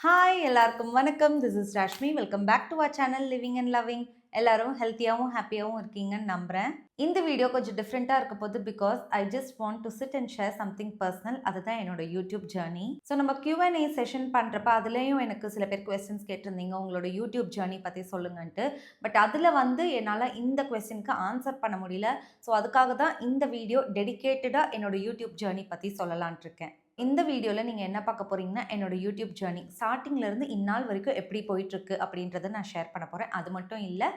Hi எல்லாருக்கும் வணக்கம். This is Rashmi. Welcome back to our channel living and loving. எல்லாரும் ஹெல்த்தியாகவும் ஹாப்பியாகவும் இருக்கீங்கன்னு நம்புகிறேன். இந்த வீடியோ கொஞ்சம் டிஃப்ரெண்ட்டாக இருக்க போது because I just want to sit and share something personal. அதுதான் என்னோட யூடியூப் ஜேர்னி. ஸோ நம்ம Q&A செஷன் பண்ணுறப்ப அதுலேயும் எனக்கு சில பேர் கொஸ்டின்ஸ் கேட்டிருந்தீங்க, உங்களோட யூடியூப் ஜேர்னி பற்றி சொல்லுங்கன்ட்டு. பட் அதில் என்னால் இந்த கொஸ்டினுக்கு ஆன்சர் பண்ண முடியல. ஸோ அதுக்காக தான் இந்த வீடியோ டெடிகேட்டடாக என்னோட யூடியூப் ஜேர்னி பற்றி சொல்லலான் இருக்கேன். இந்த வீடியோவில் நீங்கள் என்ன பார்க்க போகிறீங்கன்னா, என்னோட யூடியூப் ஜேர்னி ஸ்டார்டிங்லேருந்து இந்நாள் வரைக்கும் எப்படி போயிட்டுருக்கு அப்படின்றத நான் ஷேர் பண்ண போகிறேன். அது மட்டும் இல்லை,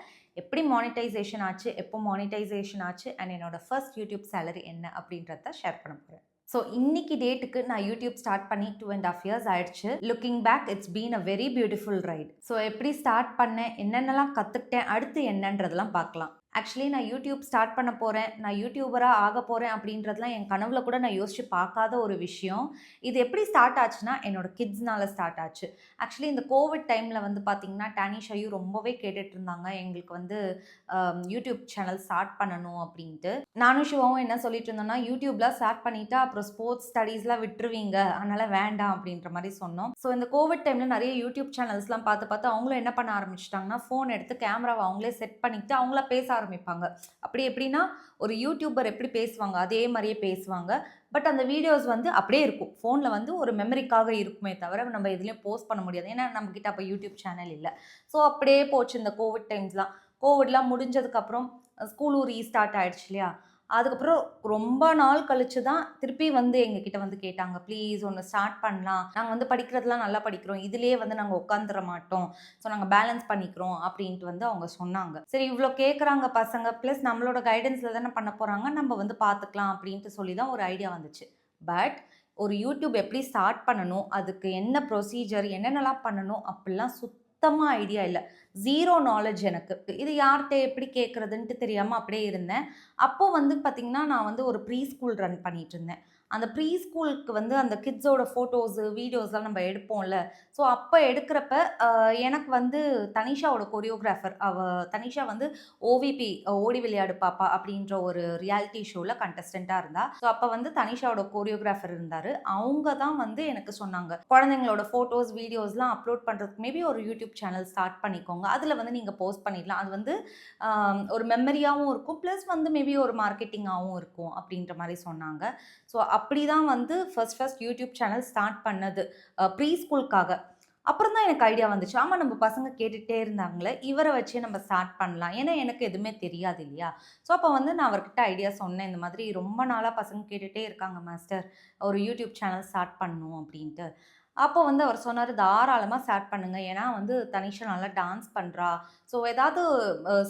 எப்படி மானிட்டைசேஷன் ஆச்சு, எப்போ மானிட்டைசேஷன் ஆச்சு அண்ட் என்னோட ஃபர்ஸ்ட் யூடியூப் சேலரி என்ன அப்படின்றத ஷேர் பண்ண போகிறேன். ஸோ இன்னைக்கு டேட்டுக்கு நான் யூடியூப் ஸ்டார்ட் பண்ணி 2.5 years ஆயிடுச்சு. Looking back it's been a very beautiful ride. So எப்படி ஸ்டார்ட் பண்ணேன், என்னென்னலாம் கற்றுக்கிட்டேன், அடுத்து என்னன்றதெல்லாம் பார்க்கலாம். ஆக்சுவலி நான் யூடியூப் ஸ்டார்ட் பண்ண போகிறேன், நான் யூடியூபராக ஆக போகிறேன் அப்படின்றதுலாம் என் கனவுல கூட நான் யோசிச்சு பார்க்காத ஒரு விஷயம். இது எப்படி ஸ்டார்ட் ஆச்சுன்னா, என்னோட கிட்ஸ்னால ஸ்டார்ட் ஆச்சு. ஆக்சுவலி இந்த கோவிட் டைமில் பார்த்தீங்கன்னா, டானிஷ் ஐயு ரொம்பவே கேட்டுட்டு இருந்தாங்க எங்களுக்கு யூடியூப் சேனல் ஸ்டார்ட் பண்ணணும் அப்படின்ட்டு. நானும் சிவாவும் என்ன சொல்லிட்டு இருந்தோம்னா, யூடியூப்லாம் ஸ்டார்ட் பண்ணிட்டா அப்புறம் ஸ்போர்ட்ஸ் ஸ்டடீஸ்லாம் விட்டுருவீங்க, அதனால வேண்டாம் அப்படின்ற மாதிரி சொன்னோம். ஸோ இந்த கோவிட் டைமில் நிறைய யூடியூப் சேனல்ஸ்லாம் பார்த்து அவங்களும் என்ன பண்ண ஆரம்பிச்சிட்டாங்கன்னா, ஃபோன் எடுத்து கேமராவை அவங்களே செட் பண்ணிட்டு அவங்கள பேச ஆரம்பிப்பாங்க. அப்படி எப்படின்னா, ஒரு யூடியூபர் எப்படி பேசுவாங்க அதே மாதிரியே பேசுவாங்க. பட் அந்த வீடியோஸ் அப்படியே இருக்கும். ஃபோனில் ஒரு மெமரிக்காக இருக்குமே தவிர நம்ம எதுலேயும் போஸ்ட் பண்ண முடியாது. ஏன்னா நம்மக்கிட்ட அப்போ யூடியூப் சேனல் இல்லை. ஸோ அப்படியே போச்சு இந்த கோவிட் டைம்ஸ்லாம். கோவிட்லாம் முடிஞ்சதுக்கப்புறம் ஸ்கூலும் ரீஸ்டார்ட் ஆயிடுச்சு இல்லையா? அதுக்கப்புறம் ரொம்ப நாள் கழிச்சு தான் திருப்பி எங்ககிட்ட கேட்டாங்க, ப்ளீஸ் ஒன்று ஸ்டார்ட் பண்ணலாம், நாங்கள் படிக்கிறதுலாம் நல்லா படிக்கிறோம், இதுலேயே நாங்கள் உட்காந்துட மாட்டோம், ஸோ நாங்கள் பேலன்ஸ் பண்ணிக்கிறோம் அப்படின்ட்டு அவங்க சொன்னாங்க. சரி, இவ்வளோ கேட்குறாங்க பசங்க, ப்ளஸ் நம்மளோட கைடன்ஸில் தானே பண்ண போகிறாங்க, நம்ம பார்த்துக்கலாம் அப்படின்ட்டு சொல்லி தான் ஒரு ஐடியா வந்துச்சு. பட் ஒரு யூடியூப் எப்படி ஸ்டார்ட் பண்ணணும், அதுக்கு என்ன ப்ரொசீஜர், என்னென்னலாம் பண்ணணும் அப்படிலாம் சுத்தமாக ஐடியா இல்லை. ஜீரோ நாலேஜ் எனக்கு. இது யார்கிட்ட எப்படி கேட்குறதுன்ட்டு தெரியாமல் அப்படியே இருந்தேன். அப்போது பார்த்திங்கன்னா, நான் ஒரு ப்ரீ ஸ்கூல் ரன் பண்ணிகிட்டு இருந்தேன். அந்த ப்ரீ ஸ்கூலுக்கு அந்த கிட்ஸோட ஃபோட்டோஸு, வீடியோஸ்லாம் நம்ம எடுப்போம்ல. ஸோ அப்போ எடுக்கிறப்ப எனக்கு தனிஷாவோட கொரியோகிராஃபர் தனிஷா ஓவிபி ஓடி விளையாடு பாப்பா அப்படின்ற ஒரு ரியாலிட்டி ஷோவில் கண்டஸ்டண்ட்டாக இருந்தா. ஸோ அப்போ தனிஷாவோட கொரியோகிராஃபர் இருந்தார். அவங்க தான் எனக்கு சொன்னாங்க, குழந்தைங்களோட ஃபோட்டோஸ், வீடியோஸ்லாம் அப்லோட் பண்ணுறதுக்கு மேபி ஒரு யூடியூப் சேனல் ஸ்டார்ட் பண்ணிக்கோங்க, அதில் நீங்கள் போஸ்ட் பண்ணிடலாம், அது ஒரு மெமரியாகவும் இருக்கும், ப்ளஸ் மேபி ஒரு மார்க்கெட்டிங்காகவும் இருக்கும் அப்படின்ற மாதிரி சொன்னாங்க. ஸோ அப்படி தான் ஃபர்ஸ்ட் யூடியூப் சேனல் ஸ்டார்ட் பண்ணது ப்ரீ ஸ்கூலுக்காக. அப்புறம் தான் எனக்கு ஐடியா வந்துச்சு, ஆமாம் நம்ம பசங்க கேட்டுகிட்டே இருந்தாங்களே, இவரை வச்சே நம்ம ஸ்டார்ட் பண்ணலாம், ஏன்னா எனக்கு எதுவுமே தெரியாது இல்லையா? ஸோ அப்போ நான் அவர்கிட்ட ஐடியா சொன்னேன், இந்த மாதிரி ரொம்ப நாளாக பசங்க கேட்டுகிட்டே இருக்காங்க மாஸ்டர், ஒரு யூடியூப் சேனல் ஸ்டார்ட் பண்ணணும் அப்படின்ட்டு. அப்போ அவர் சொன்னார், தாராளமாக ஸ்டார்ட் பண்ணுங்க, ஏன்னா தனிஷா நல்லா டான்ஸ் பண்ணுறா, ஸோ ஏதாவது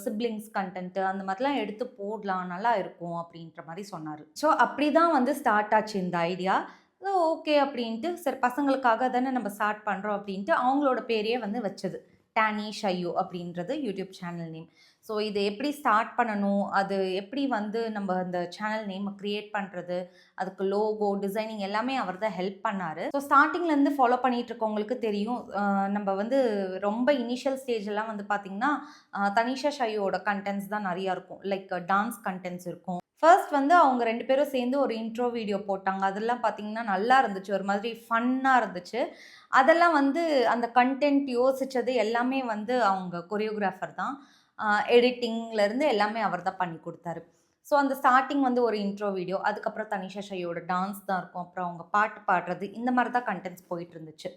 சிப்ளிங்ஸ் கண்டென்ட்டு அந்த மாதிரிலாம் எடுத்து போடலாம், நல்லா இருக்கும் அப்படின்ற மாதிரி சொன்னார். ஸோ அப்படி தான் ஸ்டார்ட் ஆச்சு இந்த ஐடியா. ஸோ ஓகே அப்படின்ட்டு, சரி பசங்களுக்காக தானே நம்ம ஸ்டார்ட் பண்ணுறோம் அப்படின்ட்டு அவங்களோட பேரையே வச்சது, டானிஷ் ஐயு அப்படின்றது யூடியூப் சேனல் நேம். ஸோ இது எப்படி ஸ்டார்ட் பண்ணணும், அது எப்படி நம்ம அந்த சேனல் நேமை க்ரியேட் பண்ணுறது, அதுக்கு லோகோ டிசைனிங் எல்லாமே அவர் தான் ஹெல்ப் பண்ணார். ஸோ ஸ்டார்டிங்லேருந்து ஃபாலோ பண்ணிகிட்டு இருக்கவங்களுக்கு தெரியும், நம்ம ரொம்ப இனிஷியல் ஸ்டேஜெல்லாம் பார்த்திங்கன்னா தனிஷா ஷையோட கண்டென்ட்ஸ் தான் நிறையா இருக்கும். லைக் டான்ஸ் கண்டென்ட்ஸ் இருக்கும். ஃபர்ஸ்ட் அவங்க 2 பேரும் சேர்ந்து ஒரு இன்ட்ரோ வீடியோ போட்டாங்க. அதெல்லாம் பார்த்தீங்கன்னா நல்லா இருந்துச்சு, ஒரு மாதிரி ஃபன்னாக இருந்துச்சு. அதெல்லாம் அந்த கண்டென்ட் யோசிச்சது எல்லாமே அவங்க கொரியோகிராஃபர் தான். எடிட்டிங்லேருந்து எல்லாமே அவர் தான் பண்ணி கொடுத்தாரு. ஸோ அந்த ஸ்டார்டிங் ஒரு இன்ட்ரோ வீடியோ, அதுக்கப்புறம் தனிஷா ஷையோட டான்ஸ் தான் இருக்கும், அப்புறம் அவங்க பாட்டு பாடுறது, இந்த மாதிரி தான் கண்டென்ட்ஸ் போயிட்டு இருந்துச்சு.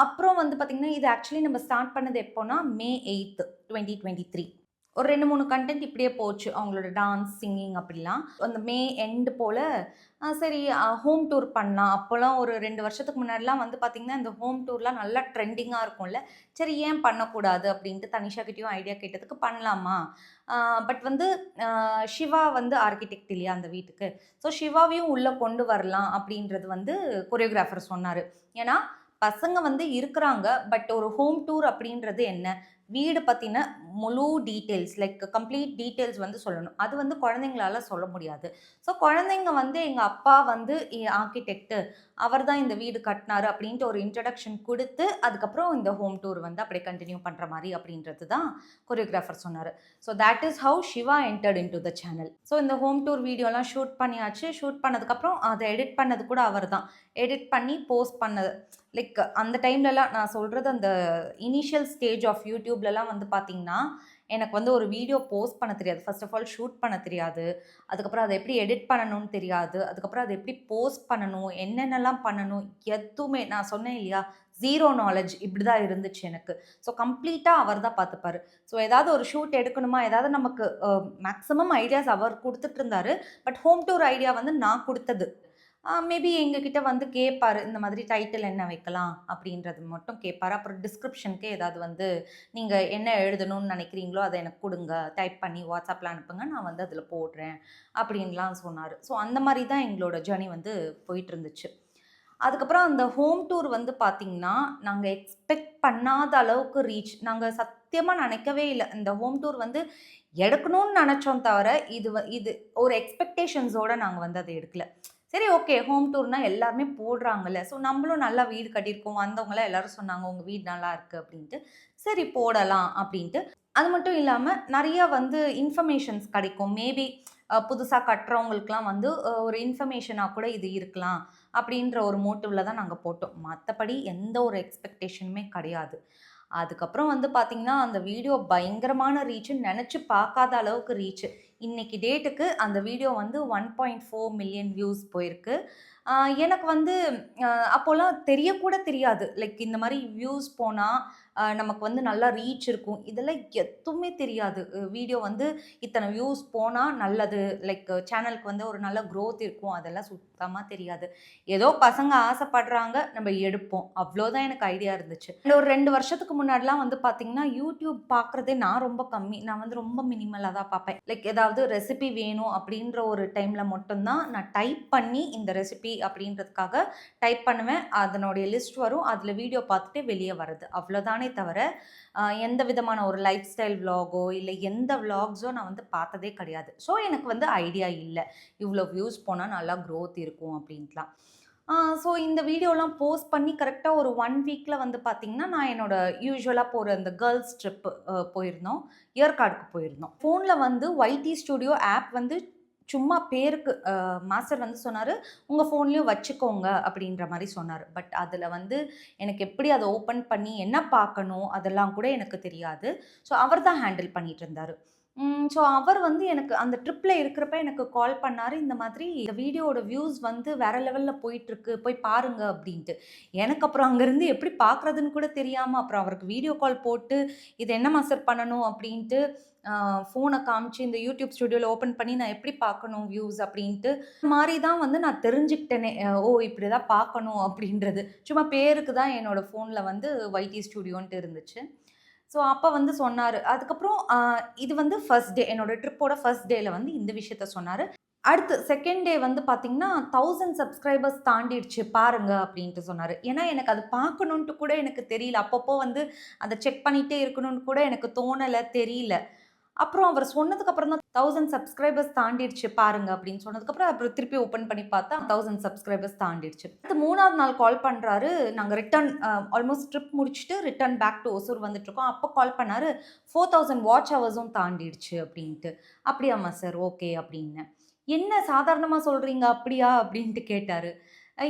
அப்புறம் பார்த்தீங்கன்னா, இது ஆக்சுவலி நம்ம ஸ்டார்ட் பண்ணது எப்போனா மே 8, 2023. ஒரு 2, 3 கண்டென்ட் இப்படியே போச்சு, அவங்களோட டான்ஸ், சிங்கிங் அப்படிலாம். அந்த மே எண்டு போல் சரி ஹோம் டூர் பண்ணலாம். அப்போலாம் ஒரு 2 வருஷத்துக்கு முன்னாடிலாம் பார்த்தீங்கன்னா, இந்த ஹோம் டூர்லாம் நல்லா ட்ரெண்டிங்காக இருக்கும்ல. சரி ஏன் பண்ணக்கூடாது அப்படின்ட்டு தனிஷாக்கிட்டேயும் ஐடியா கேட்டதுக்கு பண்ணலாமா. பட் சிவா ஆர்கிடெக்ட் இல்லையா அந்த வீட்டுக்கு. ஸோ சிவாவையும் உள்ளே கொண்டு வரலாம் அப்படின்றது கொரியோகிராஃபர் சொன்னார். ஏன்னா பசங்க இருக்கிறாங்க, பட் ஒரு ஹோம் டூர் அப்படின்றது என்ன, வீடு பத்தின முழு டீட்டெயில்ஸ் கம்ப்ளீட் டீட்டெயில்ஸ் வந்து சொல்லணும். அது வந்து குழந்தைங்களால சொல்ல முடியாது. ஸோ குழந்தைங்க வந்து எங்க அப்பா வந்து ஆர்க்கிடெக்ட், அவர் தான் இந்த வீடு கட்டினாரு அப்படின்ட்டு ஒரு இன்ட்ரடக்ஷன் குடுத்து, அதுக்கப்புறம் இந்த ஹோம் டூர் வந்து அப்படியே கன்டின்யூ பண்ற மாரி அப்படின்றது தான் கொரியோகிராஃபர் சொன்னாரு. So that is how Shiva entered into the channel. So இந்த ஹோம் டூர் வீடியோலாம் ஷூட் பண்ணியாச்சு. ஷூட் பண்ணதுக்கப்புறம் அத எடிட் பண்ணது கூட அவர் தான். எடிட் பண்ணி போஸ்ட் பண்ணது. அந்த டைம்லலாம் நான் சொல்றது அந்த இனிஷியல் ஸ்டேஜ் ஆஃப் யூடியூப்லலாம் வந்து பார்த்தீங்கன்னா, எனக்கு வந்து ஒரு வீடியோ போஸ்ட் பண்ண தெரியாது. ஃபர்ஸ்ட் ஆஃப் ஆல் ஷூட் பண்ண தெரியாது. அதுக்கப்புறம் அத எப்படி எடிட் பண்ணணும்னு தெரியாது. அதுக்கப்புறம் அத எப்படி போஸ்ட் பண்ணணும், என்னென்னலாம் பண்ணணும், எதுவுமே நான் சொன்னேன் இல்லையா? 0 நாலேட்ஜ் இப்படி தான் இருந்துச்சு எனக்கு. ஸோ கம்ப்ளீட்டா அவர் தான் பார்த்துப்பாரு. ஸோ ஏதாவது ஒரு ஷூட் எடுக்கணுமா, ஏதாவது நமக்கு மேக்ஸிமம் ஐடியாஸ் அவர் குடுத்துட்டு இருந்தாரு. பட் ஹோம் டூர் ஐடியா வந்து நான் குடுத்தது. மேபி எங்ககிட்ட வந்து கேட்பாரு. இந்த மாதிரி டைட்டில் என்ன வைக்கலாம் அப்படின்றது மட்டும் கேட்பாரு. அப்புறம் டிஸ்கிரிப்ஷனுக்கு ஏதாவது வந்து நீங்க என்ன எழுதணும்னு நினைக்கிறீங்களோ அத எனக்கு குடுங்க. டைப் பண்ணி வாட்ஸ்அப்ல அனுப்புங்க. நான் வந்து அதில போடுறேன் அப்படின்லாம் சொன்னாரு. ஸோ அந்த மாரி தான் எங்களோட ஜர்னி வந்து போயிட்டு இருந்துச்சு. அதுக்கப்புறம் அந்த ஹோம் டூர் வந்து பார்த்தீங்கன்னா, நாங்க எக்ஸ்பெக்ட் பண்ணாத அளவுக்கு ரீச். நாங்க சத்தியமா நினைக்கவே இல்ல. இந்த ஹோம் டூர் வந்து எடுக்கணும்னு நினைச்சோம் தவிர, இது ஒரு எக்ஸ்பெக்டேஷன்ஸோட நாங்க வந்து அத எடுக்கல. சரி ஓகே. ஹோம் டூர்னா எல்லாருமே போடுறாங்கல்ல. ஸோ நம்மளும் நல்லா வீடு கட்டியிருக்கோம். வந்தவங்கலாம் எல்லாரும் சொன்னாங்க, "உங்க வீடு நல்லாயிருக்கு" அப்படின்ட்டு. சரி போடலாம் அப்படின்ட்டு. அது மட்டும் இல்லாம நெறைய வந்து இன்ஃபர்மேஷன்ஸ் கிடைக்கும். மேபி புதுசா கட்டுறவங்களுக்குலாம் வந்து ஒரு இன்ஃபர்மேஷனா கூட இது இருக்கலாம். அப்படின்ற ஒரு மோட்டிவ்ல தான் நாங்க போட்டோம். மத்தபடி எந்த ஒரு எக்ஸ்பெக்டேஷனுமே கிடையாது. அதுக்கப்புறம் வந்து பார்த்தீங்கன்னா, அந்த வீடியோ பயங்கரமான ரீச்சுன்னு நெனச்சு பார்க்காத அளவுக்கு ரீச்சு. இன்னைக்கு டேட்டுக்கு அந்த வீடியோ வந்து 1.4 மில்லியன் வியூஸ் போயிருக்கு. அ எனக்கு வந்து அப்போலாம் தெரியக்கூட தெரியாது. இந்த மாரி வியூஸ் போனா, நமக்கு வந்து நல்லா ரீச் இருக்கும். இதெல்லாம் எதுவுமே தெரியாது. வீடியோ வந்து இத்தன வியூஸ் போனா நல்லது. சேனலுக்கு வந்து ஒரு நல்ல குரோத் இருக்கும். அதெல்லாம் சுத்தமா தெரியாது. ஏதோ பசங்க ஆசைப்படுறாங்க, நம்ம எடுப்போம். அவ்வளோதான் எனக்கு ஐடியா இருந்துச்சு. ஒரு 2 வருஷத்துக்கு முன்னாடிலாம் வந்து பார்த்தீங்கன்னா, யூடியூப் பார்க்குறதே நான் ரொம்ப கம்மி. நான் வந்து ரொம்ப மினிமலா தான் பார்ப்பேன். ஏதாவது ரெசிபி வேணும் அப்படின்ற ஒரு டைம்ல மட்டும் தான் நான் டைப் பண்ணி இந்த ரெசிபி அப்படின்றதுக்காக டைப் பண்ணுவேன். அதனுடைய லிஸ்ட் வரும். அதில வீடியோ பார்த்துட்டு வெளிய வரது. அவ்வளோதானே தவிர, எந்த விதமான ஒரு லைஃப் ஸ்டைல் விளாகோ, இல்ல எந்த விளாக்ஸோ நான் வந்து பார்த்ததே கிடையாது. ஸோ எனக்கு வந்து ஐடியா இல்ல. இவ்ளோ வியூஸ் போனா நல்லா குரோத் இருக்கும் அப்படின்ட்டுலாம். ஆ ஸோ இந்த வீடியோலாம் போஸ்ட் பண்ணி கரெக்ட்டா ஒரு 1 வீக்ல வந்து பார்த்தீங்கன்னா, நான் என்னோட யூசுவலா போற அந்த கேர்ல்ஸ் ட்ரிப் போயிருந்தோம். ஏற்காடுக்கு போயிருந்தோம். ஃபோன்ல வந்து YT ஸ்டுடியோ ஆப் வந்து சும்மா பேருக்கு மாஸ்டர் வந்து சொன்னாரு, "உங்க ஃபோன்லயும் வச்சுக்கோங்க" அப்படின்ற மாரி சொன்னாரு. பட் அதுல வந்து எனக்கு எப்படி அத ஓப்பன் பண்ணி என்ன பார்க்கணும், அதெல்லாம் கூட எனக்கு தெரியாது. ஸோ அவர் தான் ஹேண்டில் பண்ணிட்டு இருந்தாரு. ஸோ அவர் வந்து எனக்கு அந்த ட்ரிப்ல இருக்கிறப்ப எனக்கு கால் பண்ணாரு. இந்த மாதிரி இந்த வீடியோவோட வியூஸ் வந்து வேற லெவல்ல போயிட்டுருக்கு. போய் பாருங்க அப்டின்ட்டு. எனக்கு அப்புறம் அங்கருந்து எப்படி பார்க்குறதுன்னு கூட தெரியாம, அப்புறம் அவருக்கு வீடியோ கால் போட்டு, "இது என்ன மாஸ்டர் பண்ணணும்?" அப்டின்ட்டு அ ஃபோன காமிச்சு இந்த யூடியூப் ஸ்டுடியோல ஓப்பன் பண்ணி நான் எப்படி பார்க்கணும் வியூஸ் அப்டின்ட்டு, இந்த மாரி தான் வந்து நான் தெரிஞ்சுக்கிட்டேனே. ஓ! இப்படிதான் பார்க்கணும் அப்டின்றது. சும்மா பேருக்கு தான் என்னோட ஃபோன்ல வந்து YT ஸ்டுடியோன்ட்டு இருந்துச்சு. ஸோ அப்ப வந்து சொன்னாரு. அதுக்கப்புறம் இது வந்து ஃபர்ஸ்ட் டே. என்னோட ட்ரிப்போட ஃபர்ஸ்ட் டேல வந்து இந்த விஷயத்த சொன்னாரு. அடுத்து 2ண்ட் டே வந்து பார்த்தீங்கன்னா, 1000 சப்ஸ்கிரைபர்ஸ் தாண்டிடுச்சு பாருங்க அப்டின்ட்டு சொன்னாரு. ஏன்னா, எனக்கு அது பார்க்கணுன்ட்டு கூட எனக்கு தெரியல. அப்பப்போ வந்து அத செக் பண்ணிட்டே இருக்கணும்னு கூட எனக்கு தோணல, தெரியல. அப்புறம் அவர் சொன்னதுக்கப்புறம் தான் 1000 சப்ஸ்கிரைபர்ஸ் தாண்டிடுச்சு பாருங்க அப்படின்னு சொன்னதுக்கப்புறம், அப்புறம் திருப்பி ஓப்பன் பண்ணி பார்த்தா 1000 சப்ஸ்கிரைபர்ஸ் தாண்டிடுச்சு. அடுத்து 3வது நாள் கால் பண்றாரு. நாங்க ரிட்டர்ன் ஆல்மோஸ்ட் ட்ரிப் முடிச்சுட்டு ரிட்டர்ன் பேக் டூ ஒசூர் வந்துட்டுருக்கோம். அப்போ கால் பண்ணாரு. 4000 வாட்ச் ஹவர்ஸும் தாண்டிடுச்சு அப்படின்ட்டு. "அப்படியாம்மா சார், ஓகே" அப்படின்னேன். "என்ன சாதாரணமா சொல்றீங்க, அப்படியா?" அப்படின்ட்டு கேட்டாரு.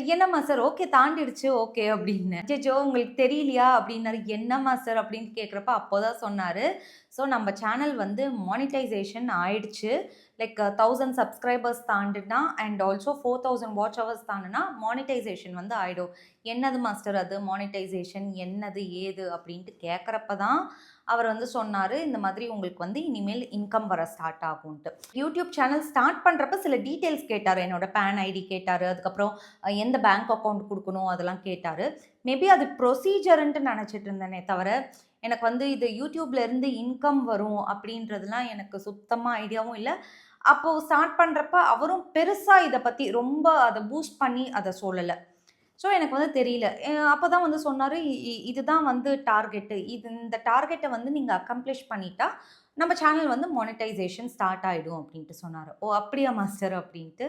"என்னம்மா சார், ஓகே தாண்டிடுச்சு, ஓகே" அப்படின்னேன். "அச்சச்சோ! உங்களுக்கு தெரியலையா?" அப்படின்னாரு. "என்னம்மா சார்?" அப்படின்னு கேட்குறப்ப அப்போதான் சொன்னாரு. ஸோ நம்ம சேனல் வந்து மானிட்டைசேஷன் ஆயிடுச்சு. 1000 சப்ஸ்கிரைபர்ஸ் தாண்டுனா அண்ட் ஆல்சோ 4000 வாட்ச் ஹவர்ஸ் தாண்டுனா மானிட்டைசேஷன் வந்து ஆயிடும். "என்னது மாஸ்டர் அது மானிட்டைசேஷன்? என்னது? ஏது?" அப்படின்ட்டு கேட்குறப்ப தான் அவர் வந்து சொன்னாரு, "இந்த மாதிரி உங்களுக்கு வந்து இனிமேல் இன்கம் வர ஸ்டார்ட் ஆகும்ன்ட்டு." யூடியூப் சேனல் ஸ்டார்ட் பண்றப்ப சில டீட்டெயில்ஸ் கேட்டாரு. என்னோட பான் ஐடி கேட்டாரு. அதுக்கப்புறம் எந்த பேங்க் அக்கவுண்ட் குடுக்கணும் அதெல்லாம் கேட்டாரு. மேபி அது ப்ரொசீஜர்ன்ட்டு நெனச்சிட்டு இருந்தேனே தவிர, எனக்கு வந்து இது யூடியூப்ல இருந்து இன்கம் வரும் அப்படின்றதுலாம் எனக்கு சுத்தமா ஐடியாவும் இல்ல. அப்போ ஸ்டார்ட் பண்றப்ப அவரும் பெருசா இத பத்தி ரொம்ப அத பூஸ்ட் பண்ணி அத சொல்லல. ஸோ எனக்கு வந்து தெரியல. அப்பதான் வந்து சொன்னாரு, இதுதான் வந்து டார்கெட்டு. இந்த டார்கெட்ட வந்து நீங்க அக்கம்ப்ளிஷ் பண்ணிட்டா, நம்ம சேனல் வந்து மானிட்டைசேஷன் ஸ்டார்ட் ஆயிடும் அப்டின்ட்டு சொன்னாரு. ஓ! அப்படியா மாஸ்டர் அப்டின்ட்டு.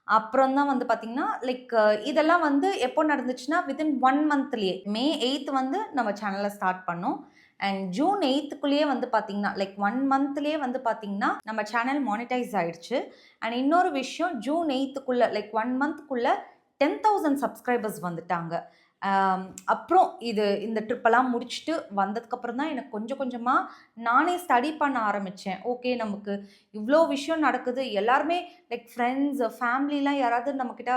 அப்புறம் தான் வந்து பார்த்தீங்கன்னா, லைக் இதெல்லாம் வந்து எப்போ நடந்துச்சுன்னா, வித்தின் 1 மந்த்லயே மே 8த் வந்து நம்ம சேனல ஸ்டார்ட் பண்ணோம். அண்ட் ஜூன் 8க்குள்ளேயே வந்து பார்த்தீங்கன்னா, லைக் 1 மந்த்லயே வந்து பார்த்தீங்கன்னா, நம்ம சேனல் மானிடைஸ் ஆயிடுச்சு. அண்ட் இன்னொரு விஷயம் ஜூன் 8க்குள்ள லைக் 1 மந்த்க்குள்ள 10,000 சப்ஸ்கிரைபர்ஸ் வந்துட்டாங்க. அப்புறம் இந்த ட்ரிப்பெல்லாம் முடிச்சுட்டு வந்ததுக்கப்புறம் தான் எனக்கு கொஞ்சம் கொஞ்சமா நானே ஸ்டடி பண்ண ஆரம்பிச்சேன். ஓகே நமக்கு இவ்ளோ விஷயம் நடக்குது. எல்லாருமே லைக் ஃப்ரெண்ட்ஸ், ஃபேமிலிலாம் யாராவது நம்மகிட்ட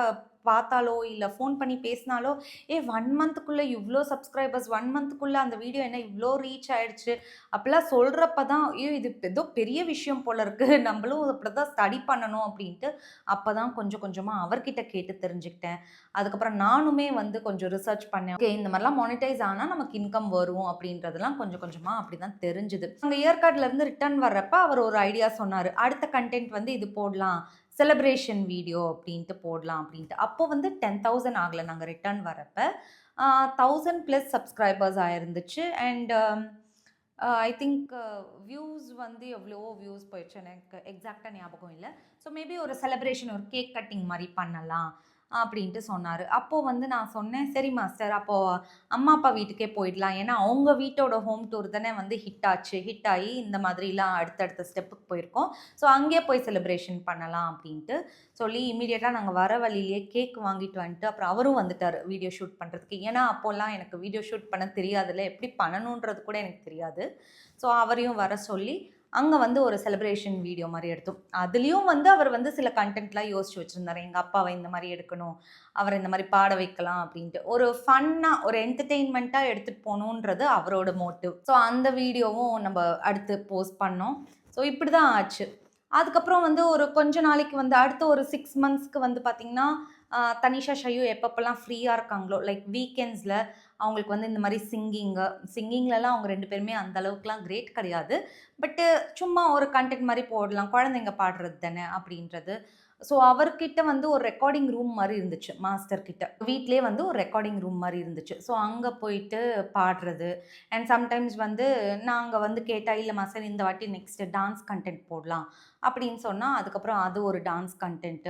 பார்த்தாலோ, இல்ல ஃபோன் பண்ணி பேசினாலோ, 1 மந்த்துக்குள்ள இவ்ளோ சப்ஸ்கிரைபர்ஸ், 1 மந்த்துக்குள்ள அந்த வீடியோ என்ன இவ்ளோ ரீச் ஆயிடுச்சு." அப்படிலாம் சொல்றப்ப தான், இது ஏதோ பெரிய விஷயம் போல இருக்கு. நம்மளும் அப்படிதான் ஸ்டடி பண்ணணும்." அப்படின்ட்டு அப்பதான் கொஞ்சம் கொஞ்சமா அவர்கிட்ட கேட்டு தெரிஞ்சுக்கிட்டேன். அதுக்கப்புறம் நானுமே வந்து கொஞ்சம் ரிசர்ச் பண்ணேன். ஓகே இந்த மாதிரிலாம் மானிடைஸ் ஆனா நமக்கு இன்கம் வரும் அப்படின்றதெல்லாம் கொஞ்சம் கொஞ்சமா அப்படிதான் தெரிஞ்சுது. அங்க ஏற்காடுல இருந்து ரிட்டர்ன் வர்றப்ப அவர் ஒரு ஐடியா சொன்னாரு. அடுத்த கன்டென்ட் வந்து இது போடலாம். செலிப்ரேஷன் வீடியோ அப்படின்ட்டு போடலாம் அப்படின்ட்டு. அப்போ வந்து 10,000 ஆகல நாங்க ரிட்டர்ன் வரப்ப. 1000 பிளஸ் சப்ஸ்கிரைபர்ஸ் ஆயிருந்துச்சு. அண்ட் ஐ திங்க் வியூஸ் வந்து எவ்வளவோ வியூஸ் போயிடுச்சு. எனக்கு எக்ஸாக்ட்டா ஞாபகம் இல்ல. ஸோ மேபி ஒரு செலிப்ரேஷன் ஒரு கேக் கட்டிங் மாரி பண்ணலாம் அப்படின்ட்டு சொன்னாரு. அப்போ வந்து நான் சொன்னேன், "சரி மாஸ்டர் அப்போ அம்மா, அப்பா வீட்டுக்கே போயிடலாம்." ஏன்னா அவங்க வீட்டோட ஹோம் டூர் தானே வந்து ஹிட் ஆச்சு. ஹிட் ஆயி இந்த மாதிரிலாம் அடுத்தடுத்த ஸ்டெப்புக்கு போயிருக்கோம். ஸோ அங்கேயே போய் செலிப்ரேஷன் பண்ணலாம் அப்படின்ட்டு சொல்லி இம்மீடியட்டா நாங்க வர வழியிலேயே கேக் வாங்கிட்டு வந்துட்டு, அப்புறம் அவரும் வந்துட்டாரு வீடியோ ஷூட் பண்றதுக்கு. ஏன்னா அப்போலாம் எனக்கு வீடியோ ஷூட் பண்ண தெரியாதுல்ல. எப்படி பண்ணணுன்றது கூட எனக்கு தெரியாது. ஸோ அவரையும் வர சொல்லி அங்க வந்து ஒரு செலிப்ரேஷன் வீடியோ மாரி எடுத்தோம். அதுலயும் வந்து அவர் வந்து சில கன்டென்ட்லாம் யோசிச்சு வச்சிருந்தாரு. எங்க அப்பாவ இந்த மாரி எடுக்கணும். அவர இந்த மாரி பாட வைக்கலாம் அப்டின்ட்டு. ஒரு ஃபன்னா, ஒரு என்டர்டெயின்மென்ட்டா எடுத்துட்டு போணுன்றது அவரோட மோட்டிவ். ஸோ அந்த வீடியோவும் நம்ப அடுத்து போஸ்ட் பண்ணோம். ஸோ இப்படிதான் ஆச்சு. அதுக்கப்புறம் வந்து ஒரு கொஞ்ச நாளைக்கு வந்து அடுத்த ஒரு 6 மந்த்ஸ்க்கு வந்து பார்த்தீங்கன்னா, தனிஷா, ஷையு எப்பப்பலாம் ஃப்ரீயா இருக்காங்களோ, லைக் வீக்கெண்ட்ஸ்ல அவங்களுக்கு வந்து இந்த மாரி சிங்கிங்லலாம் அவங்க 2 பேருமே அந்த அளவுக்குலாம் கிரேட் கிடையாது. பட்டு சும்மா ஒரு கன்டென்ட் மாரி போடலாம். குழந்தைங்க பாடுறது தானே அப்படின்றது. ஸோ அவர்கிட்ட வந்து ஒரு ரெக்கார்டிங் ரூம் மாரி இருந்துச்சு, மாஸ்டர் கிட்ட. வீட்லயே வந்து ஒரு ரெக்கார்டிங் ரூம் மாரி இருந்துச்சு. ஸோ அங்க போயிட்டு பாடுறது. அண்ட் சம்டைம்ஸ் வந்து நாங்க வந்து கேட்டா, "இல்ல மாஸ்டர் இந்த வாட்டி நெக்ஸ்ட் டான்ஸ் கன்டென்ட் போடலாம்." அப்படின்னு சொன்னா, அதுக்கப்புறம் அது ஒரு டான்ஸ் கன்டென்ட்.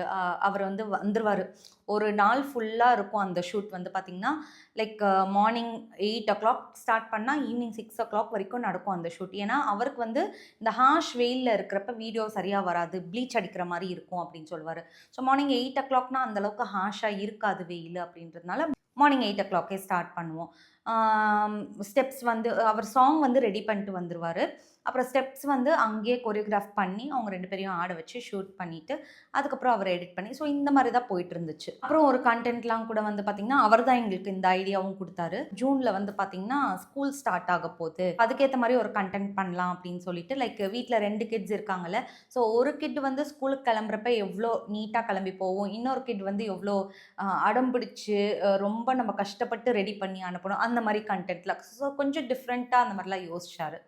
அவர் வந்து வந்துருவாரு. ஒரு நாள் ஃபுல்லா இருக்கும் அந்த ஷூட் வந்து பார்த்தீங்கன்னா, லைக் மார்னிங் 8:00 ஸ்டார்ட் பண்ணா ஈவினிங் 6:00 வரைக்கும் நடக்கும் அந்த ஷூட். ஏன்னா, அவருக்கு வந்து இந்த ஹார்ஷ் வெயில்ல இருக்கிறப்ப வீடியோ சரியா வராது. ப்ளீச் அடிக்கிற மாரி இருக்கும் அப்படின்னு சொல்லுவாரு. ஸோ மார்னிங் 8:00னா அந்த அளவுக்கு ஹார்ஷா இருக்காது வெயிலு அப்படின்றதுனால, மார்னிங் 8:00 ஸ்டார்ட் பண்ணுவோம். ஸ்டெப்ஸ் வந்து அவர் சாங் வந்து ரெடி பண்ணிட்டு வந்துருவாரு. அப்புறம் ஸ்டெப்ஸ் வந்து அங்கேயே கொரியோகிராஃப் பண்ணி, அவங்க 2 பேரையும் ஆட வச்சு ஷூட் பண்ணிட்டு, அதுக்கப்புறம் அவர் எடிட் பண்ணி ஸோ இந்த மாரி தான் போயிட்டுருந்துச்சு. அப்புறம் ஒரு கன்டென்ட்லாம் கூட வந்து பார்த்தீங்கன்னா, அவர் தான் எங்களுக்கு இந்த ஐடியாவும் குடுத்தாரு. ஜூன்ல வந்து பார்த்தீங்கன்னா, ஸ்கூல் ஸ்டார்ட் ஆக போது. அதுக்கேத்த மாரி ஒரு கன்டென்ட் பண்ணலாம் அப்படின்னு சொல்லிட்டு, லைக் வீட்ல 2 கிட்ஸ் இருக்காங்கல்ல. ஸோ ஒரு கிட் வந்து ஸ்கூலுக்கு கிளம்புறப்ப எவ்ளோ நீட்டா கிளம்பி போவும். இன்னொரு கிட் வந்து எவ்ளோ அடம் பிடிச்சு ரொம்ப நம்ம கஷ்டப்பட்டு ரெடி பண்ணி அனுப்பணும். அந்த மாரி கன்டென்ட்லாம். ஸோ கொஞ்சம் டிஃப்ரெண்ட்டா அந்த மாரிலாம் யோசிச்சாரு.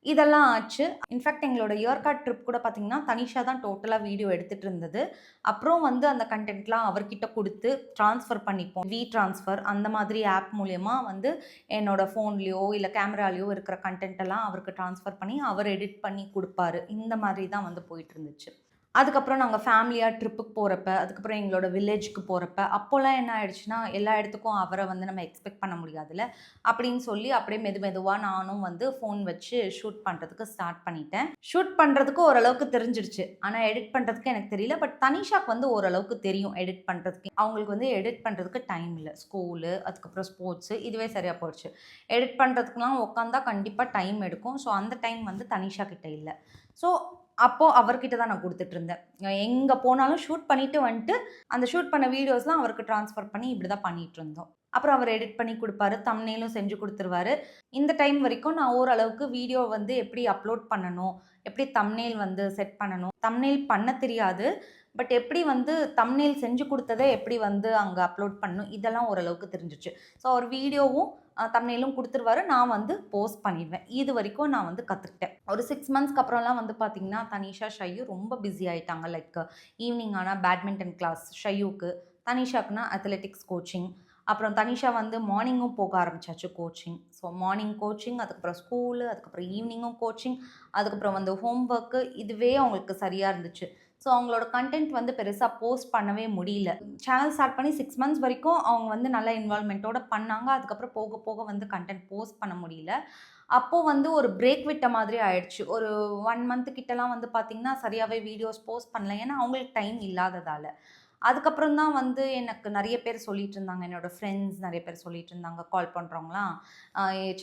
இதெல்லாம் ஆச்சு. இன்ஃபாக்ட் எங்களோட ஏற்காடு ட்ரிப் கூட பார்த்தீங்கன்னா, தனிஷா தான் டோட்டலா வீடியோ எடுத்துட்டு இருந்தது. அப்புறம் வந்து அந்த கன்டென்ட்லாம் அவர்கிட்ட குடுத்து ட்ரான்ஸ்ஃபர் பண்ணிப்போம். ட்ரான்ஸ்ஃபர் அந்த மாதிரி ஆப் மூலியமா வந்து என்னோட ஃபோன்லயோ, இல்ல கேமராலயோ இருக்கிற கன்டென்ட் எல்லாம் அவருக்கு ட்ரான்ஸ்ஃபர் பண்ணி, அவர் எடிட் பண்ணி குடுப்பாரு. இந்த மாதிரி தான் வந்து போயிட்டு இருந்துச்சு. அதுக்கப்புறம் நாங்க ஃபேமிலியா ட்ரிப்புக்கு போறப்ப, அதுக்கப்புறம் எங்களோட வில்லேஜ்க்கு போறப்ப, அப்போலாம் என்ன ஆயிடுச்சுன்னா, எல்லா இடத்துக்கும் அவர வந்து நம்ம எக்ஸ்பெக்ட் பண்ண முடியாதுல்ல. அப்படின்னு சொல்லி அப்படியே மெதுவா நானும் வந்து ஃபோன் வச்சு ஷூட் பண்றதுக்கு ஸ்டார்ட் பண்ணிட்டேன். ஷூட் பண்றதுக்கு ஓரளவுக்கு தெரிஞ்சிருச்சு. ஆனா எடிட் பண்றதுக்கு எனக்கு தெரியல. பட் தனிஷாக்கு வந்து ஓரளவுக்கு தெரியும் எடிட் பண்றதுக்கு. அவங்களுக்கு வந்து எடிட் பண்றதுக்கு டைம் இல்ல. ஸ்கூலு, அதுக்கப்புறம் ஸ்போர்ட்ஸு இதுவே சரியா போச்சு. எடிட் பண்றதுக்குலாம் உட்காந்தா கண்டிப்பா டைம் எடுக்கும். ஸோ அந்த டைம் வந்து தனிஷா கிட்ட இல்ல. ஸோ அப்போ அவர்கிட்ட தான் நான் குடுத்துட்டுருந்தேன். எங்க போனாலும் ஷூட் பண்ணிட்டு வந்துட்டு, அந்த ஷூட் பண்ண வீடியோஸ்லாம் அவருக்கு ட்ரான்ஸ்ஃபர் பண்ணி இப்படி தான் பண்ணிட்டுருந்தோம். அப்புறம் அவர் எடிட் பண்ணி குடுப்பாரு. தம்ப்நெயிலும் செஞ்சு குடுத்துருவாரு. இந்த டைம் வரைக்கும் நான் ஓரளவுக்கு வீடியோ வந்து எப்படி அப்லோட் பண்ணணும், எப்படி தம்ப்நெயில் வந்து செட் பண்ணணும். தம்ப்நெயில் பண்ண தெரியாது. பட் எப்படி வந்து தம்ப்நெயில் செஞ்சு குடுத்தத எப்படி வந்து அங்க அப்லோட் பண்ணணும், இதெல்லாம் ஓரளவுக்கு தெரிஞ்சுச்சு. ஸோ அவர் வீடியோவும் தம்ப்நெயிலும் குடுத்துருவாரு. நான் வந்து போஸ்ட் பண்ணிடுவேன். இது வரைக்கும் நான் வந்து கத்துக்கிட்டேன். ஒரு 6 மந்த்ஸ்க்கு அப்புறம்லாம் வந்து பார்த்தீங்கன்னா, தனிஷா, ஷையு ரொம்ப பிஸி ஆயிட்டாங்க. லைக் ஈவினிங் ஆனா பேட்மிண்டன் கிளாஸ் ஷையுக்கு. தனிஷாக்குனா அத்லெட்டிக்ஸ் கோச்சிங். அப்புறம் தனிஷா வந்து மார்னிங்கும் போக ஆரம்பிச்சாச்சு கோச்சிங். ஸோ மார்னிங் கோச்சிங், அதுக்கப்புறம் ஸ்கூலு, அதுக்கப்புறம் ஈவினிங்கும் கோச்சிங், அதுக்கப்புறம் வந்து ஹோம் ஒர்க்கு, இதுவே அவங்களுக்கு சரியா இருந்துச்சு. ஸோ அவங்களோட கன்டென்ட் வந்து பெருசா போஸ்ட் பண்ணவே முடியல. சேனல் ஸ்டார்ட் பண்ணி 6 மந்த்ஸ் வரைக்கும் அவங்க வந்து நல்ல இன்வால்வ்மென்ட்டோட பண்ணாங்க. அதுக்கப்புறம் போக போக வந்து கன்டென்ட் போஸ்ட் பண்ண முடியல. அப்போ வந்து ஒரு பிரேக் விட்ட மாதிரி ஆயிடுச்சு. ஒரு 1 மந்த் கிட்டலாம் வந்து பார்த்தீங்கன்னா, சரியாவே வீடியோஸ் போஸ்ட் பண்ணல. ஏன்னா அவங்களுக்கு டைம் இல்லாததால. அதுக்கப்புறம் தான் வந்து எனக்கு நெறைய பேர் சொல்லிட்டு இருந்தாங்க. என்னோட ஃப்ரெண்ட்ஸ் நெறைய பேர் சொல்லிட்டு இருந்தாங்க. கால் பண்றவங்கலாம்,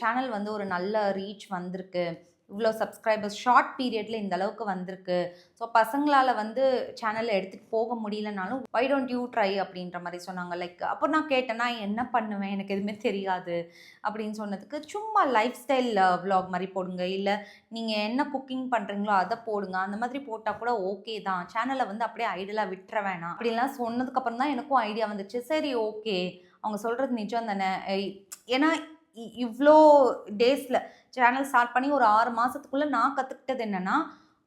சேனல் வந்து ஒரு நல்ல ரீச் வந்திருக்கு. இவ்ளோ சப்ஸ்கிரைபர்ஸ் ஷார்ட் பீரியட்ல இந்த அளவுக்கு வந்திருக்கு. ஸோ பசங்களால வந்து சேனல எடுத்துட்டு போக முடியலனாலும், "வை டோன்ட் யூ ட்ரை?" அப்படின்ற மாரி சொன்னாங்க. லைக் அப்போ நான் கேட்டேன், "நான் என்ன பண்ணுவேன்? எனக்கு எதுவுமே தெரியாது." அப்படின்னு சொன்னதுக்கு, "சும்மா லைஃப் ஸ்டைல் விளாக் மாரி போடுங்க. இல்ல நீங்க என்ன குக்கிங் பண்றீங்களோ அத போடுங்க. அந்த மாதிரி போட்டா கூட ஓகே தான். சேனல வந்து அப்படியே ஐடியலா விட்டுற வேணாம்." அப்படின்லாம் சொன்னதுக்கு அப்புறம் தான் எனக்கும் ஐடியா வந்துச்சு. சரி ஓகே. அவங்க சொல்றது நிஜம் தானே. ஏன்னா இவ்ளோ டேஸ்ல சேனல் ஸ்டார்ட் பண்ணி ஒரு 6 மாசத்துக்குள்ள நான் கத்துக்கிட்டது என்னன்னா,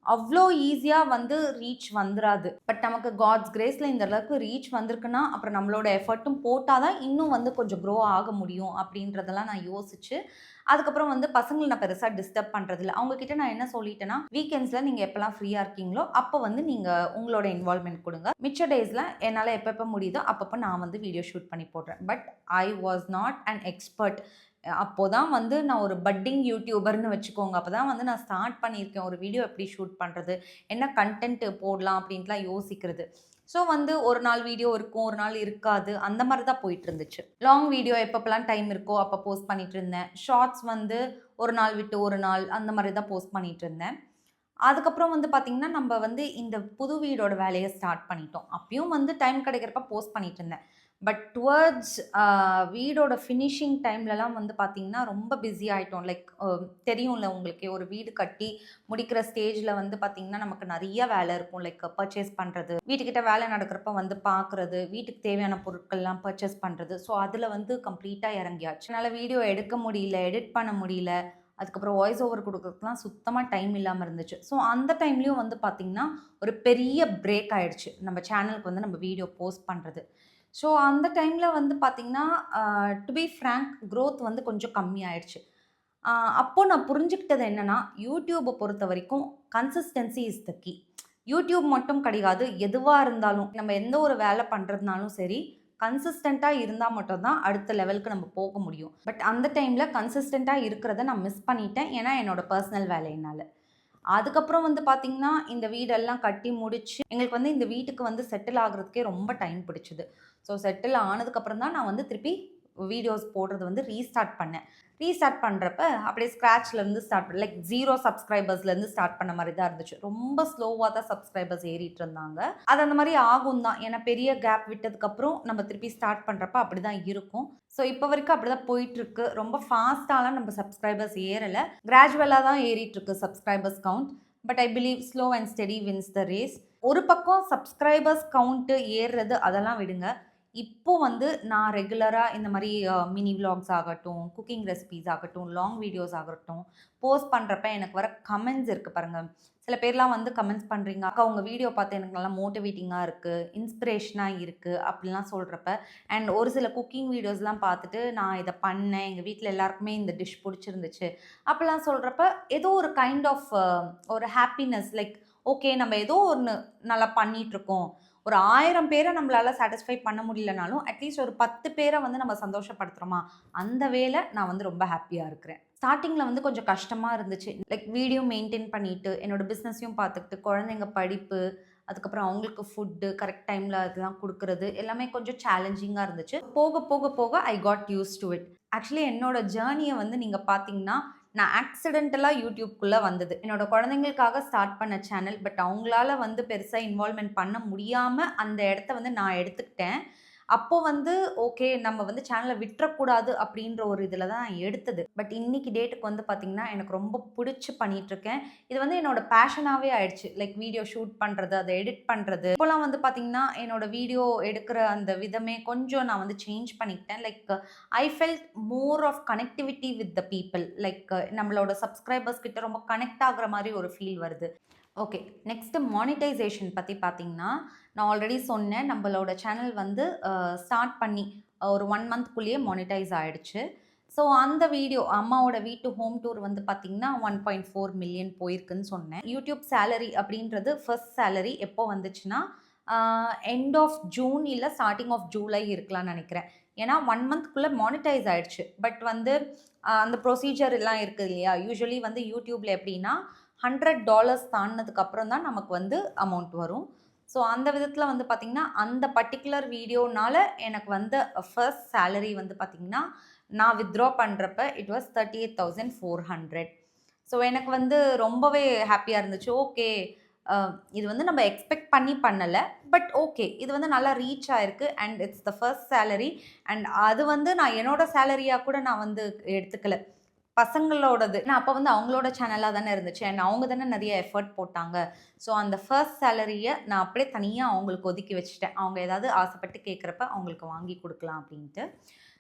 அவ்ளோ ஈஸியா வந்து ரீச் வந்துராது. பட் நமக்கு காட்ஸ் கிரேஸ்ல இந்த அளவுக்கு ரீச் வந்திருக்குன்னா, அப்புறம் நம்மளோட எஃபர்ட்டும் போட்டா தான் இன்னும் வந்து கொஞ்சம் க்ரோ ஆக முடியும் அப்படின்றதெல்லாம் நான் யோசிச்சு, அதுக்கப்புறம் வந்து பசங்கள நான் பெருசா டிஸ்டர்ப் பண்றதில்ல. அவங்க கிட்ட நான் என்ன சொல்லிட்டேன்னா, வீக்கெண்ட்ஸ்ல நீங்க எப்பலாம் ஃப்ரீயா இருக்கீங்களோ, அப்ப வந்து நீங்க உங்களோட இன்வால்வ்மென்ட் குடுங்க. மிச்ச டேஸ்ல என்னால எப்பப்ப முடியுதோ, அப்பப்ப நான் வந்து வீடியோ ஷூட் பண்ணி போடுறேன். But I was not an expert. அப்போதான் வந்து நான் ஒரு பட்டிங் யூடியூபர்ன்னு வச்சுக்கோங்க. அப்பதான் வந்து நான் ஸ்டார்ட் பண்ணியிருக்கேன். ஒரு வீடியோ எப்படி ஷூட் பண்றது? என்ன கன்டென்ட் போடலாம்? அப்படின்ட்டுலாம் யோசிக்கிறது. ஸோ வந்து ஒரு நாள் வீடியோ இருக்கும், ஒரு நாள் இருக்காது. அந்த மாரி தான் போயிட்டுருந்துச்சு. லாங் வீடியோ எப்பப்பலாம் டைம் இருக்கோ, அப்ப போஸ்ட் பண்ணிட்டுருந்தேன். ஷார்ட்ஸ் வந்து ஒரு நாள் விட்டு ஒரு நாள் அந்த மாரி தான் போஸ்ட் பண்ணிட்டுருந்தேன். அதுக்கப்புறம் வந்து பார்த்தீங்கன்னா, நம்ப வந்து இந்த புது வீடோட வேலைய ஸ்டார்ட் பண்ணிட்டோம். அப்பயும் வந்து டைம் கிடைக்கிறப்ப போஸ்ட் பண்ணிட்டுருந்தேன். பட் டுவர்ட்ஸ் வீடோட ஃபினிஷிங் டைம்லலாம் வந்து பார்த்தீங்கன்னா, ரொம்ப பிஸி ஆயிட்டோம். லைக் தெரியும்ல உங்களுக்கே ஒரு வீடு கட்டி முடிக்கிற ஸ்டேஜ்ல வந்து பார்த்தீங்கன்னா, நமக்கு நெறைய வேலை இருக்கும். லைக் பர்ச்சேஸ் பண்றது, வீட்டுக்கிட்ட வேலை நடக்கிறப்ப வந்து பார்க்குறது, வீட்டுக்கு தேவையான பொருட்கள்லாம் பர்ச்சேஸ் பண்றது. ஸோ, அதுல வந்து கம்ப்ளீட்டா இறங்கியாச்சு. என்னால வீடியோ எடுக்க முடியல, எடிட் பண்ண முடியல. அதுக்கப்புறம் வாய்ஸ் ஓவர் குடுக்கறதுக்குலாம் சுத்தமா டைம் இல்லாம இருந்துச்சு. ஸோ, அந்த டைம்லயும் வந்து பார்த்தீங்கன்னா, ஒரு பெரிய பிரேக் ஆயிடுச்சு. நம்ம சேனலுக்கு வந்து நம்ம வீடியோ போஸ்ட் பண்றது. ஸோ, அந்த டைம்ல வந்து பார்த்தீங்கன்னா, டூ பி ஃப்ராங்க் குரோத் வந்து கொஞ்சம் கம்மியாயிடுச்சு. அ அப்போ நான் புரிஞ்சுக்கிட்டது என்னன்னா, யூடியூப பொறுத்தவரைக்கும் consistency is the key. YouTube மட்டும் கிடையாது. எதுவா இருந்தாலும், நம்ம எந்த ஒரு வேலை பண்றதுனாலும் சரி, கன்சிஸ்டன்ட்டா இருந்தா மட்டும் தான் அடுத்த லெவலுக்கு நம்ம போக முடியும். பட் அந்த டைம்ல கன்சிஸ்டன்ட்டா இருக்கிறத நான் மிஸ் பண்ணிட்டேன். ஏன்னா, என்னோட பெர்சனல் வேலையினால. அதுக்கப்புறம் வந்து பார்த்தீங்கன்னா, இந்த வீடெல்லாம் கட்டி முடிச்சு, எங்களுக்கு வந்து இந்த வீட்டுக்கு வந்து செட்டில் ஆகுறதுக்கே ரொம்ப டைம் பிடிச்சது. ஸோ செட்டில் ஆனதுக்கப்புறம் தான் நான் வந்து திருப்பி வீடியோஸ் போடுறது வந்து ரீஸ்டார்ட் பண்ணேன். ரீஸ்டார்ட் பண்றப்ப அப்படியே ஸ்க்ராட்ச்லேருந்து ஸ்டார்ட் பண்ணேன். லைக் 0 சப்ஸ்கிரைபர்ஸ்லேருந்து ஸ்டார்ட் பண்ண மாரி தான் இருந்துச்சு. ரொம்ப ஸ்லோவா தான் சப்ஸ்கிரைபர்ஸ் ஏறிட்டு இருந்தாங்க. அது அந்த மாரி ஆகும் தான். ஏன்னா பெரிய கேப் விட்டதுக்கப்புறம் நம்ம திருப்பி ஸ்டார்ட் பண்றப்ப அப்படிதான் இருக்கும். ஸோ இப்போ வரைக்கும் அப்படிதான் போயிட்டுருக்கு. ரொம்ப ஃபாஸ்ட்டாலாம் நம்ம சப்ஸ்கிரைபர்ஸ் ஏறல. கிராஜுவலா தான் ஏறிட்டுருக்கு subscribers count. But I believe slow and steady wins the race. ஒரு பக்கம் சப்ஸ்கிரைபர்ஸ் கவுண்ட் ஏறுறது அதெல்லாம் விடுங்க. இப்போ வந்து நான் ரெகுலரா இந்த மாரி மினி விளாக்ஸ் ஆகட்டும், குக்கிங் ரெசிபீஸ் ஆகட்டும், லாங் வீடியோஸ் ஆகட்டும், போஸ்ட் பண்றப்ப எனக்கு வர கமெண்ட்ஸ் இருக்கு பாருங்க. சில பேர்லாம் வந்து கமெண்ட்ஸ் பண்றீங்க. "அக்கா உங்க வீடியோ பார்த்து எனக்கு நல்லா மோட்டிவேட்டிங்கா இருக்கு, இன்ஸ்பிரேஷனா இருக்கு" அப்படிலாம் சொல்றப்ப, அண்ட் ஒரு சில குக்கிங் வீடியோஸ்லாம் பார்த்துட்டு, "நான் இத பண்ணேன். எங்க வீட்ல எல்லாருக்குமே இந்த டிஷ் புடிச்சிருந்துச்சு." அப்படிலாம் சொல்றப்ப, ஏதோ ஒரு கைண்ட் ஆஃப் ஒரு ஹேப்பினஸ் லைக் ஓகே நம்ம ஏதோ ஒண்ணு நல்லா பண்ணிட்டுருக்கோம். ஒரு 1000 பேர நம்மளால சாட்டிஸ்ஃபை பண்ண முடியலனாலும், அட்லீஸ்ட் ஒரு 10 பேர வந்து நம்ம சந்தோஷப்படுத்துறோமா, அந்த வேல நான் வந்து ரொம்ப ஹேப்பியா இருக்கிறேன். ஸ்டார்ட்டிங்ல வந்து கொஞ்சம் கஷ்டமா இருந்துச்சு. லைக் வீடியோ மெயின்டெயின் பண்ணிட்டு, என்னோட பிசினஸையும் பார்த்துக்கிட்டு, குழந்தைங்க படிப்பு, அதுக்கப்புறம் அவங்களுக்கு ஃபுட்டு கரெக்ட் டைம்ல அதெல்லாம் குடுக்குறது, எல்லாமே கொஞ்சம் சேலஞ்சிங்கா இருந்துச்சு. போக, போக, போக I got used do it. Actually என்னோட ஜர்னிய வந்து நீங்க பார்த்தீங்கன்னா, நான் ஆக்சிடென்டலா யூடியூப்குள்ள வந்தது. என்னோட குழந்தைங்களுக்காக ஸ்டார்ட் பண்ண சேனல். பட் அவங்களால வந்து பெருசா இன்வால்வ்மென்ட் பண்ண முடியாம அந்த இடத்த வந்து நான் எடுத்துக்கிட்டேன். அப்போ வந்து ஓகே நம்ம வந்து சேனல விட்டுறக்கூடாது அப்படின்ற ஒரு இதில தான் நான் எடுத்தது. பட் இன்னைக்கு டேட்டுக்கு வந்து பார்த்தீங்கன்னா, எனக்கு ரொம்ப புடிச்சு பண்ணிட்டுருக்கேன். இது வந்து என்னோட பேஷனாவே ஆயிடுச்சு. லைக் வீடியோ ஷூட் பண்றது, அத எடிட் பண்றது. இப்போலாம் வந்து பார்த்தீங்கன்னா, என்னோட வீடியோ எடுக்கிற அந்த விதமே கொஞ்சம் நான் வந்து சேஞ்ச் பண்ணிக்கிட்டேன். Like I felt more of connectivity with the people. Like நம்மளோட சப்ஸ்கிரைபர்ஸ் கிட்ட ரொம்ப கனெக்ட் ஆகுற மாரி ஒரு ஃபீல் வருது. ஓகே. நெக்ஸ்ட்டு மானிட்டைசேஷன் பத்தி பார்த்தீங்கன்னா, நான் ஆல்ரெடி சொன்னேன். நம்மளோட சேனல் வந்து ஸ்டார்ட் பண்ணி ஒரு 1 மந்த்க்குள்ளேயே மானிட்டைஸ் ஆயிடுச்சு. ஸோ அந்த வீடியோ அம்மாவோட வீட்டு ஹோம் டூர் வந்து பார்த்தீங்கன்னா, 1.4 மில்லியன் போயிருக்குன்னு சொன்னேன். யூடியூப் சேலரி அப்படின்றது ஃபர்ஸ்ட் சேலரி எப்போ வந்துச்சுன்னா, எண்ட் ஆஃப் ஜூன் இல்ல ஸ்டார்ட்டிங் ஆஃப் ஜூலை இருக்கலாம்னு நெனைக்கிறேன். ஏன்னா 1 மந்த்க்குள்ள மானிட்டைஸ் ஆயிடுச்சு. பட் வந்து அந்த ப்ரொசீஜர் எல்லாம் இருக்கு இல்லையா? யூசுவலி வந்து யூடியூப்ல எப்படின்னா $100 தாண்டுனதுக்கு அப்புறம் தான் நமக்கு வந்து அமௌண்ட் வரும். ஸோ அந்த விதத்தில வந்து பார்த்தீங்கன்னா, அந்த பர்ட்டிகுலர் வீடியோனால எனக்கு வந்த ஃபர்ஸ்ட் சேலரி வந்து பார்த்தீங்கன்னா, நான் வித்ட்ரா பண்றப்ப இட் வாஸ் 38,400. ஸோ எனக்கு வந்து ரொம்பவே ஹேப்பியா இருந்துச்சு. ஓகே. அ இது வந்து நம்ம எக்ஸ்பெக்ட் பண்ணி பண்ணல. But okay. இது வந்து நல்லா ரீச் ஆயிருக்கு and it's the first salary. And அது வந்து நான் என்னோட சேலரியா கூட நான் வந்து எடுத்துக்கல. பசங்களோடது. ஏன்னா அப்ப வந்து அவங்களோட சேனலா தானே இருந்துச்சு. அண்ட் அவங்க தானே நெறைய எஃபோர்ட் போட்டாங்க. ஸோ அந்த ஃபர்ஸ்ட் சேலரிய நான் அப்படியே தனியா அவங்களுக்கு ஒதுக்கி வச்சுட்டேன். அவங்க ஏதாவது ஆசைப்பட்டு கேட்கிறப்ப அவங்களுக்கு வாங்கி குடுக்கலாம் அப்படின்ட்டு.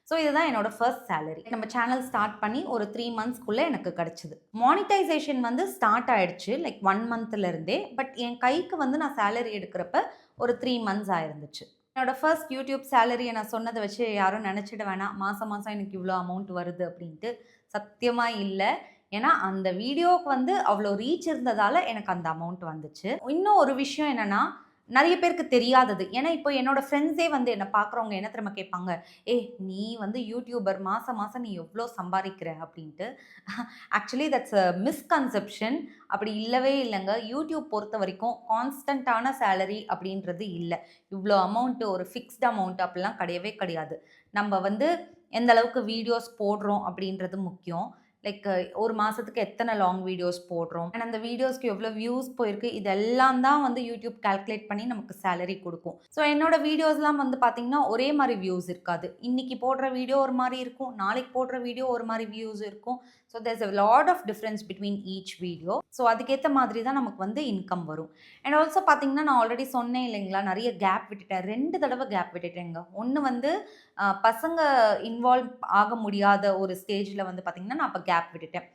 ஸோ இதுதான் என்னோட ஃபர்ஸ்ட் சேலரி. நம்ம சேனல் ஸ்டார்ட் பண்ணி ஒரு 3 மந்த்ஸ்க்குள்ள எனக்கு கிடைச்சது. மானிட்டைசேஷன் வந்து ஸ்டார்ட் ஆயிடுச்சு. லைக் 1 மந்த்ல இருந்தே. பட் என் கைக்கு வந்து நான் சேலரி எடுக்கிறப்ப ஒரு 3 மந்த்ஸ் ஆயிருந்துச்சு. என்னோட ஃபர்ஸ்ட் யூடியூப் சேலரிய நான் சொன்னத வச்சு யாரும் நெனச்சிட வேணாம். மாசம் மாசம் எனக்கு இவ்ளோ அமௌண்ட் வருது அப்படின்ட்டு. சத்தியமா இல்ல. ஏன்னா அந்த வீடியோவுக்கு வந்து அவ்ளோ ரீச் இருந்ததால எனக்கு அந்த அமௌண்ட் வந்துச்சு. இன்னும் ஒரு விஷயம் என்னன்னா, நெறைய பேருக்கு தெரியாதது. ஏன்னா இப்போ என்னோட ஃப்ரெண்ட்ஸே வந்து என்ன பார்க்குறவங்க என்ன தெரியுமா கேட்பாங்க? "ஏய்! நீ வந்து யூடியூபர் மாசம் மாசம் நீ எவ்ளோ சம்பாரிக்கிற?" அப்படின்ட்டு. Actually that's a misconception. அப்படி இல்லவே இல்லங்க. யூடியூப் பொறுத்தவரைக்கும் கான்ஸ்டன்ட்டான சேலரி அப்படின்றது இல்ல. இவ்ளோ அமௌண்ட் ஒரு ஃபிக்ஸ்ட் அமௌண்ட் அப்படிலாம் கிடையவே கிடையாது. நம்ம வந்து எந்த அளவுக்கு வீடியோஸ் போடுறோம் அப்படின்றது முக்கியம். லைக் ஒரு மாசத்துக்கு எத்தன லாங் வீடியோஸ் போடுறோம். அண்ட் அந்த வீடியோஸ்க்கு எவ்வளோ வியூஸ் போயிருக்கு. இதெல்லாம் தான் வந்து யூடியூப் கால்குலேட் பண்ணி நமக்கு சேலரி குடுக்கும். ஸோ என்னோட வீடியோஸ்லாம் வந்து பார்த்தீங்கன்னா, ஒரே மாரி வியூஸ் இருக்காது. இன்னைக்கு போடுற வீடியோ ஒரு மாரி இருக்கும். நாளைக்கு போடுற வீடியோ ஒரு மாரி வியூஸ் இருக்கும். So there's a lot of difference between each video. So அதுக்கேத்த மாதிரி தான் நமக்கு வந்து இன்கம் வரும். அண்ட் ஆல்சோ பார்த்தீங்கன்னா, நான் ஆல்ரெடி சொன்னேன் இல்லைங்களா? நெறைய கேப் விட்டுட்டேன். 2 தடவ கேப் விட்டுட்டேங்க. ஒண்ணு வந்து பசங்க இன்வால்வ் ஆக முடியாத ஒரு ஸ்டேஜ்ல வந்து பார்த்தீங்கன்னா, நான் அப்ப கேப் விட்டுட்டேன்.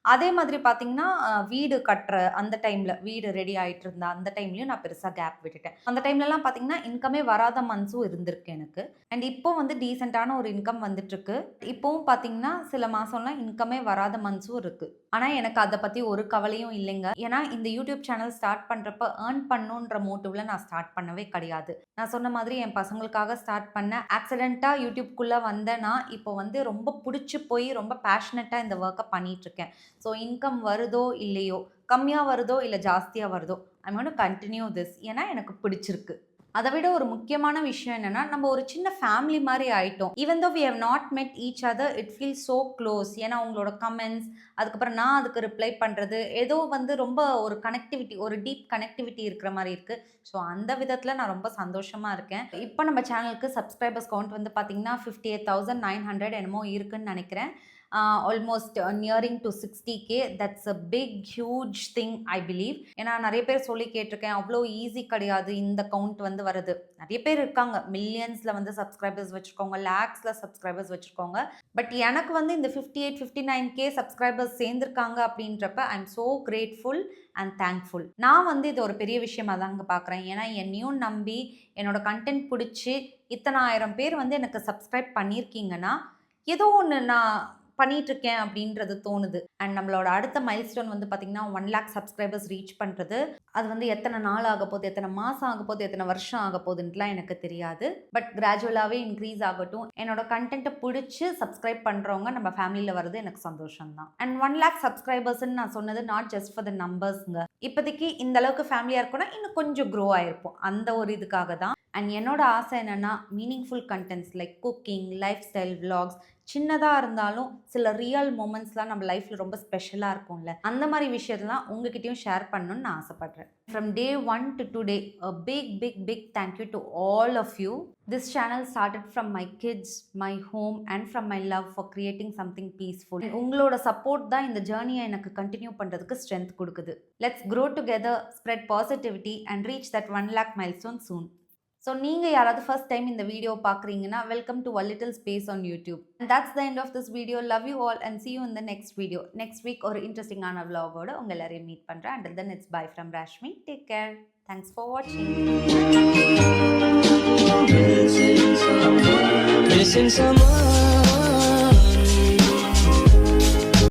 அதே மாதிரி பார்த்தீங்கன்னா, வீடு கட்டுற அந்த டைம்ல வீடு ரெடி ஆயிட்டு இருந்த அந்த டைம்லயும் நான் பெருசா கேப் விட்டுட்டேன். அந்த டைம்லலாம் பார்த்தீங்கன்னா, இன்கமே வராத மந்த்ஸும் இருந்திருக்கு எனக்கு. அண்ட் இப்போ வந்து டீசென்ட்டான ஒரு இன்கம் வந்துட்டுருக்கு. இப்பவும் பார்த்தீங்கன்னா, சில மாசம்லாம் இன்கமே வராத மந்த்ஸும் இருக்கு. ஆனா, எனக்கு அத பத்தி ஒரு கவலையும் இல்லைங்க. ஏன்னா, இந்த யூடியூப் சேனல் ஸ்டார்ட் பண்றப்ப ஏர்ன் பண்ணணுன்ற மோட்டிவ்ல நான் ஸ்டார்ட் பண்ணவே கிடையாது. நான் சொன்ன மாதிரி என் பசங்களுக்காக ஸ்டார்ட் பண்ணேன். ஆக்சிடென்ட்டா யூடியூப்குள்ள வந்த நான், இப்போ வந்து ரொம்ப புடிச்சு போய் ரொம்ப பேஷனட்டா இந்த வொர்க்க பண்ணிட்டுருக்கேன். ஸோ இன்கம் வருதோ இல்லையோ, கம்மியா வருதோ இல்ல ஜாஸ்தியா வருதோ, I am going to continue this. ஏன்னா எனக்கு பிடிச்சிருக்கு. அத விட ஒரு முக்கியமான விஷயம் என்னன்னா, நம்ம ஒரு சின்ன ஃபேமிலி மாரி ஆயிட்டோம். Even though we have not met each other, it feels so close. ஏன்னா உங்களோட கமெண்ட்ஸ், அதுக்கப்புறம் நான் அதுக்கு ரிப்ளை பண்றது, ஏதோ வந்து ரொம்ப ஒரு கனெக்டிவிட்டி, ஒரு டீப் கனெக்டிவிட்டி இருக்கிற மாரி இருக்கு. ஸோ அந்த விதத்தில நான் ரொம்ப சந்தோஷமா இருக்கேன். இப்போ நம்ம சேனலுக்கு சப்ஸ்கிரைபர்ஸ் கவுண்ட் வந்து பார்த்தீங்கன்னா, 58,900 என்னமோ இருக்குன்னு நெனைக்கிறேன். Almost nearing to 60K. That's a big huge thing I believe. ஏன்னா நெறைய பேர் சொல்லி கேட்டுருக்கேன். அவ்ளோ ஈஸி கிடையாது இந்த கவுண்ட் வந்து வரது. நெறைய பேர் இருக்காங்க. மில்லியன்ஸ்ல வந்து சப்ஸ்கிரைபர்ஸ் வச்சிருக்கவங்க, லேக்ஸ்ல சப்ஸ்கிரைபர்ஸ் வச்சிருக்கவங்க. பட் எனக்கு வந்து இந்த 58, 59K சப்ஸ்கிரைபர்ஸ் சேர்ந்திருக்காங்க அப்படின்றப்ப I am so grateful and thankful. நான் வந்து இது ஒரு பெரிய விஷயமா தாங்க பார்க்குறேன். ஏன்னா என்னையும் நம்பி என்னோட கன்டென்ட் புடிச்சு இத்தன ஆயிரம் பேர் வந்து எனக்கு சப்ஸ்கிரைப் பண்ணியிருக்கீங்கன்னா, ஏதோ ஒண்ணு நான் பண்ணிட்டுருக்கேன் அப்படின்றது தோணுது. அண்ட் நம்மளோட அடுத்த மைல்ஸ்டோன் வந்து பார்த்தீங்கன்னா, 1,00,000 சப்ஸ்கிரைபர்ஸ் ரீச் பண்றது. அது வந்து எத்தன நாள் ஆகப்போது, எத்தன மாசம் ஆகப்போது, எத்தன வருஷம் ஆகப்போதுன்ட்டுலாம் எனக்கு தெரியாது. பட் கிராஜுவலாவே இன்க்ரீஸ் ஆகட்டும். என்னோட கன்டென்ட்ட புடிச்சு சப்ஸ்கிரைப் பண்றவங்க நம்ம ஃபேமிலில வர்றது எனக்கு சந்தோஷம் தான். அண்ட் 1,00,000 சப்ஸ்கிரைபர்ஸ்ன்னு நான் சொன்னது நாட் ஜஸ்ட் ஃபார் த நம்பர்ஸ்ங்க. இப்போதைக்கு இந்த அளவுக்கு ஃபேமிலியா இருக்கோம்னா, இன்னும் கொஞ்சம் க்ரோ ஆயிருப்போம். அந்த ஒரு இதுக்காக தான். அண்ட் என்னோட ஆசை என்னன்னா, meaningful contents like cooking, life style vlogs, சின்னதா இருந்தாலும் சில ரியல் மொமெண்ட்ஸ்லாம் நம்ம லைஃப்ல ரொம்ப ஸ்பெஷலா இருக்கும்ல. அந்த மாரி விஷயத்தலாம் உங்ககிட்டயும் ஷேர் பண்ணணும்னு நான் ஆசைப்படுறேன். From day 1 to today, a big thank you to all of you. This channel started from my kids, my home and from my love for creating something peaceful. உங்களோட சப்போர்ட் தான் இந்த ஜர்னியை எனக்கு கண்டினியூ பண்றதுக்கு strength கொடுக்குது. Let's grow together, spread positivity and reach that 1 lakh milestone soon. So நீங்கள் யாராவது first time இந்த video பார்க்குறீங்கன்னா welcome to A Little Space on YouTube. And that's the end of this video. Love you all and see you in the next video. Next week ஒரு இன்ட்ரெஸ்டிங்கான vlog-ஓட உங்கள் எல்லாரையும் meet பண்ணுறேன். Until then it's bye from Rashmi. Take care. Thanks for watching. Missing someone